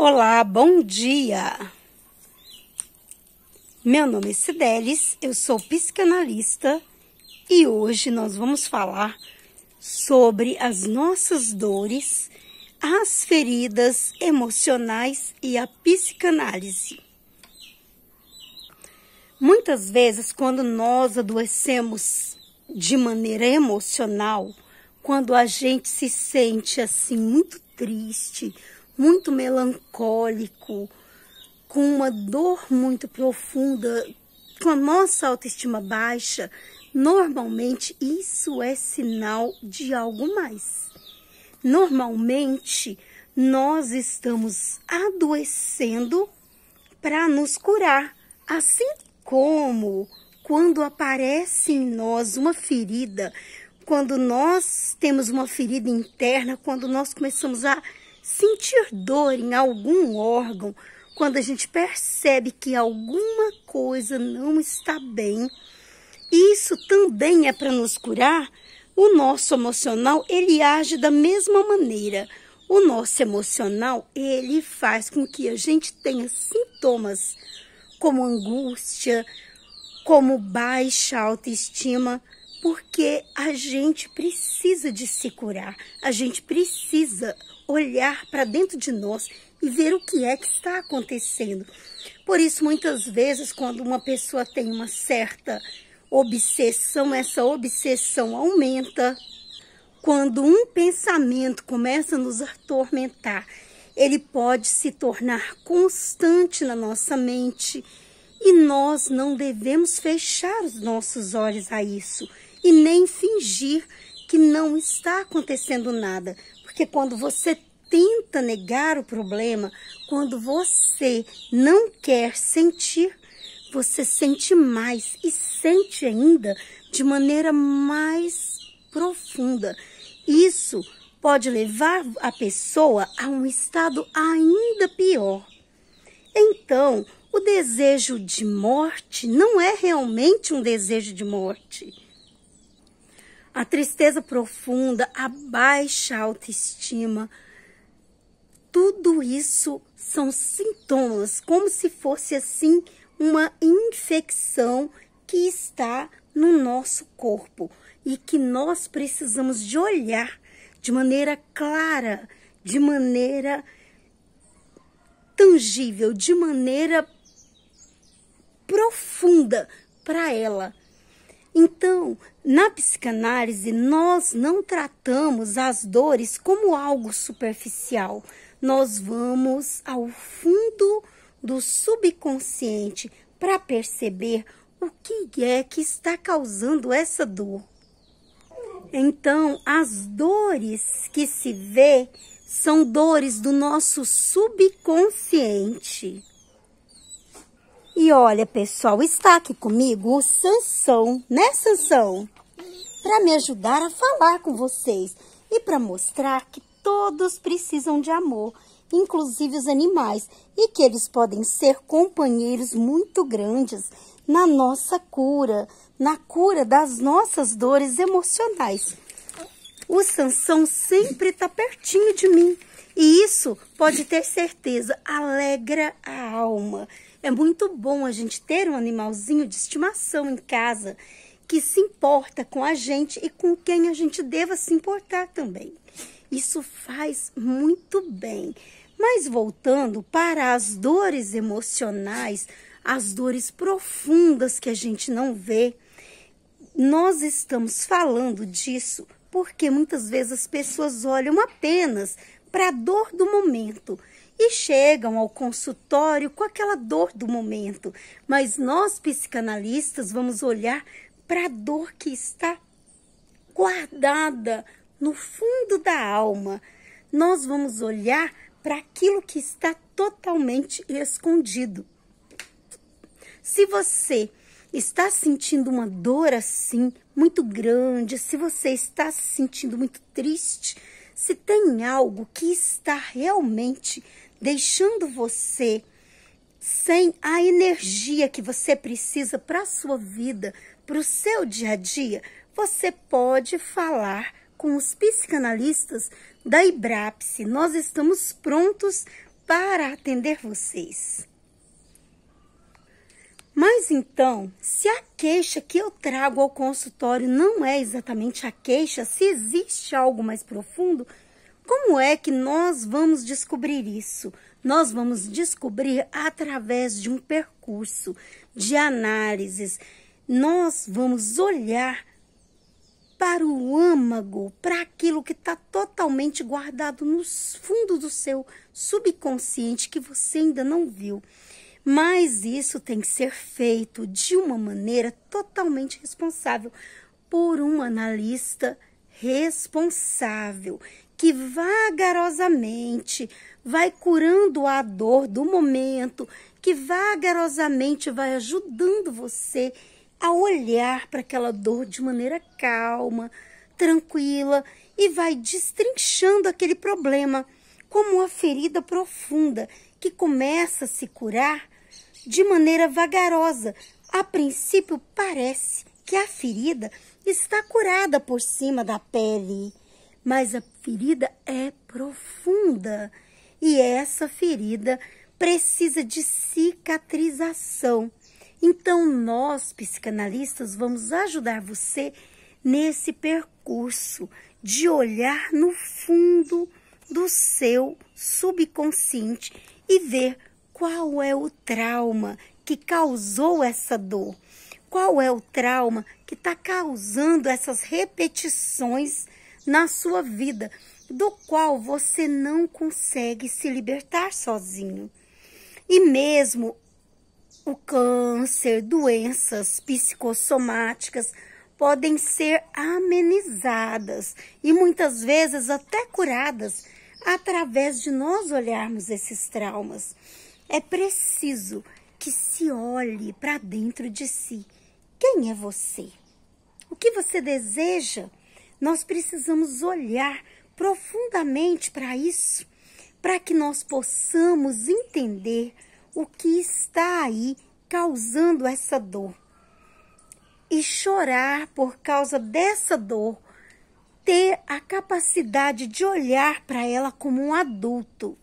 Olá, bom dia! Meu nome é Cidelis, eu sou psicanalista e hoje nós vamos falar sobre as nossas dores, as feridas emocionais e a psicanálise. Muitas vezes, quando nós adoecemos de maneira emocional, quando a gente se sente assim muito triste, muito melancólico, com uma dor muito profunda, com a nossa autoestima baixa, normalmente isso é sinal de algo mais. Normalmente nós estamos adoecendo para nos curar, assim como quando aparece em nós uma ferida, quando nós temos uma ferida interna, quando nós começamos a sentir dor em algum órgão, quando a gente percebe que alguma coisa não está bem, isso também é para nos curar. O nosso emocional, ele age da mesma maneira. O nosso emocional, ele faz com que a gente tenha sintomas como angústia, como baixa autoestima, porque a gente precisa de se curar, a gente precisa olhar para dentro de nós e ver o que é que está acontecendo. Por isso, muitas vezes, quando uma pessoa tem uma certa obsessão, essa obsessão aumenta. Quando um pensamento começa a nos atormentar, ele pode se tornar constante na nossa mente e nós não devemos fechar os nossos olhos a isso e nem fingir que não está acontecendo nada, porque quando você tenta negar o problema, quando você não quer sentir, você sente mais e sente ainda de maneira mais profunda. Isso pode levar a pessoa a um estado ainda pior. Então, o desejo de morte não é realmente um desejo de morte. A tristeza profunda, a baixa autoestima, tudo isso são sintomas, como se fosse assim uma infecção que está no nosso corpo e que nós precisamos de olhar de maneira clara, de maneira tangível, de maneira profunda para ela. Então, na psicanálise, nós não tratamos as dores como algo superficial. Nós vamos ao fundo do subconsciente para perceber o que é que está causando essa dor. Então, as dores que se vê são dores do nosso subconsciente. E olha, pessoal, está aqui comigo o Sansão, né, Sansão? Para me ajudar a falar com vocês e para mostrar que todos precisam de amor, inclusive os animais, e que eles podem ser companheiros muito grandes na nossa cura, na cura das nossas dores emocionais. O Sansão sempre está pertinho de mim e isso, pode ter certeza, alegra a alma. É muito bom a gente ter um animalzinho de estimação em casa que se importa com a gente e com quem a gente deva se importar também. Isso faz muito bem. Mas voltando para as dores emocionais, as dores profundas que a gente não vê, nós estamos falando disso porque muitas vezes as pessoas olham apenas para a dor do momento e chegam ao consultório com aquela dor do momento. Mas nós, psicanalistas, vamos olhar para a dor que está guardada no fundo da alma. Nós vamos olhar para aquilo que está totalmente escondido. Se você está sentindo uma dor assim, muito grande, se você está se sentindo muito triste, se tem algo que está realmente deixando você sem a energia que você precisa para a sua vida, para o seu dia a dia, você pode falar com os psicanalistas da IBRAPSE. Nós estamos prontos para atender vocês. Mas então, se a queixa que eu trago ao consultório não é exatamente a queixa, se existe algo mais profundo, como é que nós vamos descobrir isso? Nós vamos descobrir através de um percurso de análises. Nós vamos olhar para o âmago, para aquilo que está totalmente guardado no fundo do seu subconsciente que você ainda não viu. Mas isso tem que ser feito de uma maneira totalmente responsável por um analista responsável, que vagarosamente vai curando a dor do momento, que vagarosamente vai ajudando você a olhar para aquela dor de maneira calma, tranquila e vai destrinchando aquele problema como uma ferida profunda que começa a se curar de maneira vagarosa. A princípio parece que a ferida está curada por cima da pele, mas a ferida é profunda e essa ferida precisa de cicatrização. Então, nós, psicanalistas, vamos ajudar você nesse percurso de olhar no fundo do seu subconsciente e ver qual é o trauma que causou essa dor. Qual é o trauma que está causando essas repetições na sua vida, do qual você não consegue se libertar sozinho. E mesmo o câncer, doenças psicossomáticas podem ser amenizadas e muitas vezes até curadas através de nós olharmos esses traumas. É preciso que se olhe para dentro de si. Quem é você? O que você deseja? Nós precisamos olhar profundamente para isso, para que nós possamos entender o que está aí causando essa dor. E chorar por causa dessa dor, ter a capacidade de olhar para ela como um adulto.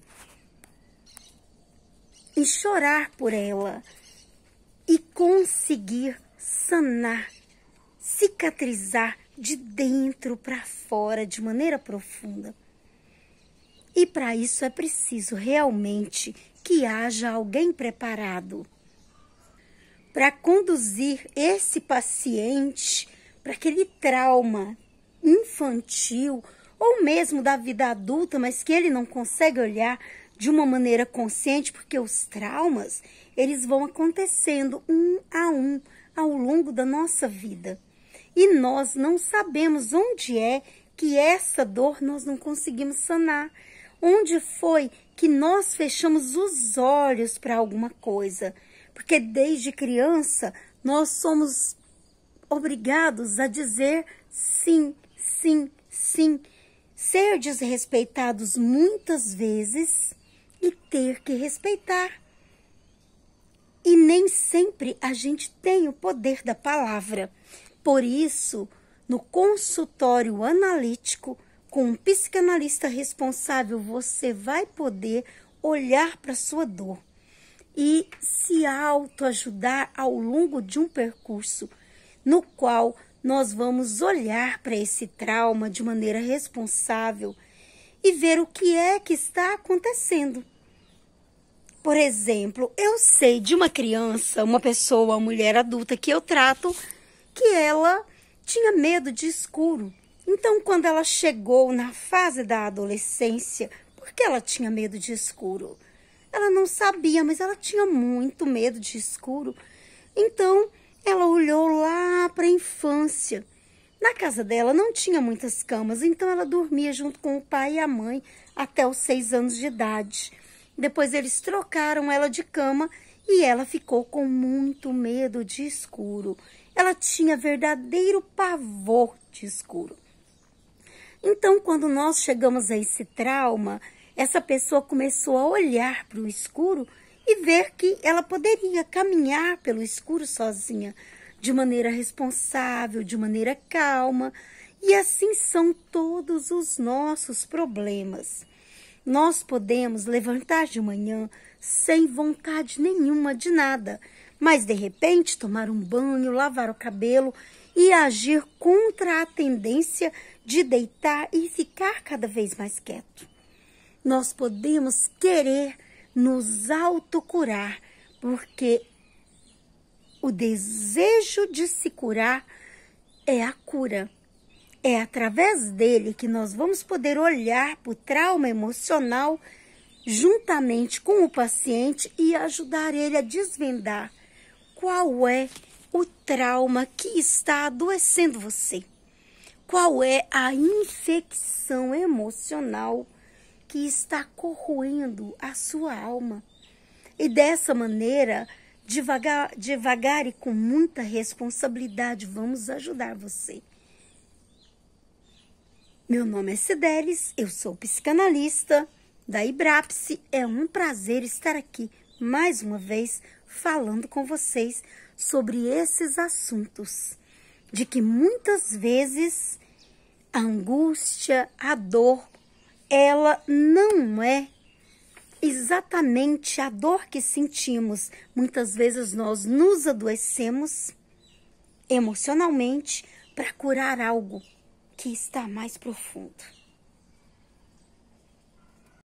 E chorar por ela e conseguir sanar, cicatrizar de dentro para fora de maneira profunda. E para isso é preciso realmente que haja alguém preparado para conduzir esse paciente para aquele trauma infantil ou mesmo da vida adulta, mas que ele não consegue olhar de uma maneira consciente, porque os traumas, eles vão acontecendo um ao longo da nossa vida. E nós não sabemos onde é que essa dor nós não conseguimos sanar. Onde foi que nós fechamos os olhos para alguma coisa? Porque desde criança nós somos obrigados a dizer sim, sim, sim. Ser desrespeitados muitas vezes e ter que respeitar. E nem sempre a gente tem o poder da palavra. Por isso, no consultório analítico, com um psicanalista responsável, você vai poder olhar para a sua dor e se autoajudar ao longo de um percurso no qual nós vamos olhar para esse trauma de maneira responsável e ver o que é que está acontecendo. Por exemplo, eu sei de uma criança, uma pessoa, uma mulher adulta que eu trato, que ela tinha medo de escuro. Então, quando ela chegou na fase da adolescência, por que ela tinha medo de escuro? Ela não sabia, mas ela tinha muito medo de escuro. Então, ela olhou lá para a infância. Na casa dela não tinha muitas camas, então ela dormia junto com o pai e a mãe até os 6 anos de idade. Depois eles trocaram ela de cama e ela ficou com muito medo de escuro. Ela tinha verdadeiro pavor de escuro. Então, quando nós chegamos a esse trauma, essa pessoa começou a olhar para o escuro e ver que ela poderia caminhar pelo escuro sozinha, de maneira responsável, de maneira calma. E assim são todos os nossos problemas. Nós podemos levantar de manhã sem vontade nenhuma de nada, mas de repente tomar um banho, lavar o cabelo e agir contra a tendência de deitar e ficar cada vez mais quieto. Nós podemos querer nos autocurar, porque o desejo de se curar é a cura. É através dele que nós vamos poder olhar para o trauma emocional juntamente com o paciente e ajudar ele a desvendar qual é o trauma que está adoecendo você. Qual é a infecção emocional que está corroendo a sua alma. E dessa maneira, devagar e com muita responsabilidade, vamos ajudar você. Meu nome é Cidelis, eu sou psicanalista da Ibrapse. É um prazer estar aqui mais uma vez falando com vocês sobre esses assuntos, de que muitas vezes a angústia, a dor, ela não é exatamente a dor que sentimos. Muitas vezes nós nos adoecemos emocionalmente para curar algo que está mais profundo.